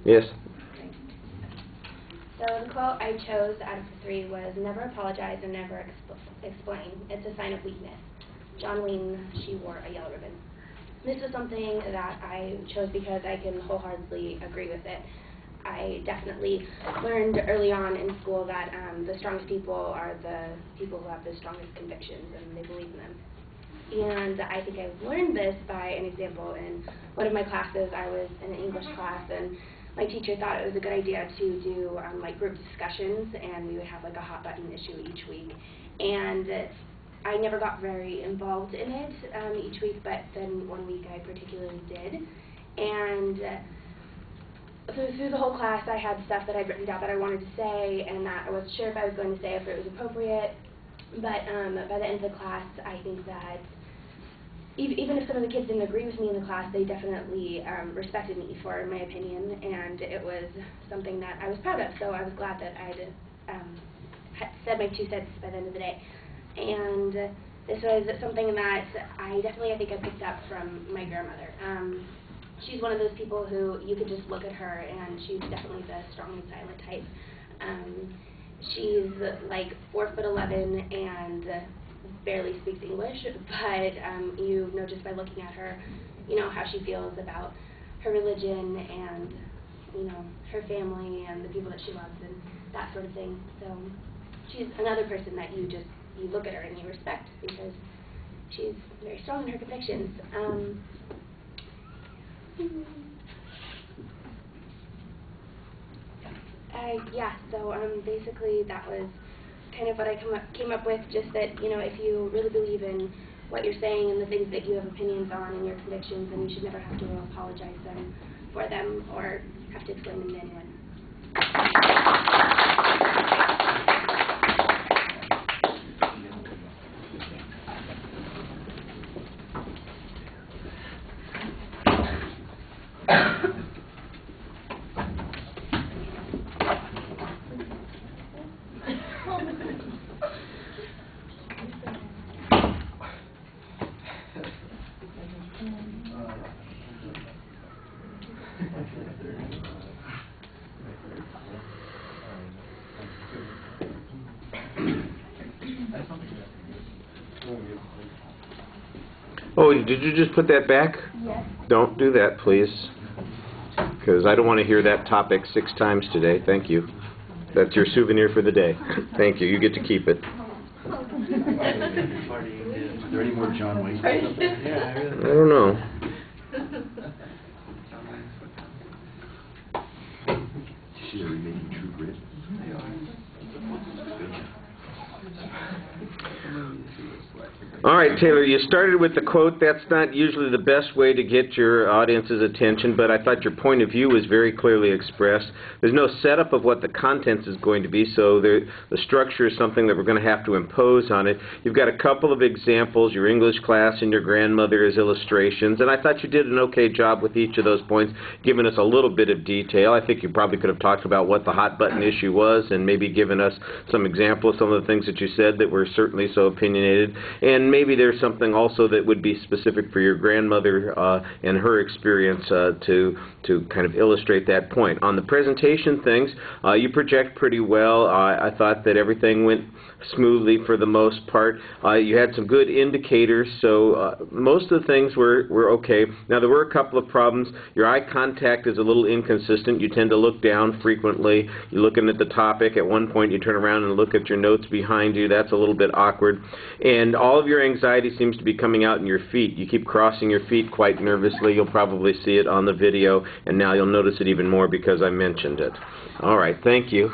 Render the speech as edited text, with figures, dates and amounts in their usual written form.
Yes. So the quote I chose out of the three was, "Never apologize and never explain. It's a sign of weakness." John Wayne, "She wore a yellow ribbon." This was something that I chose because I can wholeheartedly agree with it. I definitely learned early on in school that the strongest people are the people who have the strongest convictions and they believe in them. And I think I learned this by an example in one of my classes. I was in an English class, and my teacher thought it was a good idea to do like group discussions, and we would have like a hot button issue each week. And I never got very involved in it each week, but then one week I particularly did. And through the whole class, I had stuff that I'd written down that I wanted to say, and that I wasn't sure if I was going to say if it was appropriate. But by the end of the class, I think that even if some of the kids didn't agree with me in the class, they definitely respected me for my opinion, and it was something that I was proud of. So I was glad that I'd said my 2 cents by the end of the day. And this was something that I think I picked up from my grandmother. She's one of those people who you could just look at her, and she's definitely the strong and silent type. She's like 4'11" and barely speaks English, but you know just by looking at her, you know how she feels about her religion and her family and the people that she loves and that sort of thing. So she's another person that you look at her and you respect because she's very strong in her convictions. So basically that was kind of what I came up with, just that, if you really believe in what you're saying and the things that you have opinions on and your convictions, then you should never have to apologize for them or have to explain them to anyone. Oh, did you just put that back? Yes. Don't do that, please, because I don't want to hear that topic 6 times today. Thank you. That's your souvenir for the day. Thank you. You get to keep it. Are there any more John Wayne? I don't know. She's making true grit. They are. All right, Taylor, you started with the quote. That's not usually the best way to get your audience's attention, but I thought your point of view was very clearly expressed. There's no setup of what the content is going to be, so the structure is something that we're going to have to impose on it. You've got a couple of examples, your English class and your grandmother as illustrations, and I thought you did an okay job with each of those points, giving us a little bit of detail. I think you probably could have talked about what the hot button issue was and maybe given us some examples, some of the things that you said that were certainly so opinionated, and maybe there's something also that would be specific for your grandmother and her experience to kind of illustrate that point. On the presentation things, you project pretty well. I thought that everything went smoothly for the most part. You had some good indicators, so most of the things were okay. Now, there were a couple of problems. Your eye contact is a little inconsistent. You tend to look down frequently. You're looking at the topic. At one point, you turn around and look at your notes behind you. That's a little bit awkward. And all of your anxiety seems to be coming out in your feet. You keep crossing your feet quite nervously. You'll probably see it on the video, and now you'll notice it even more because I mentioned it. All right, thank you.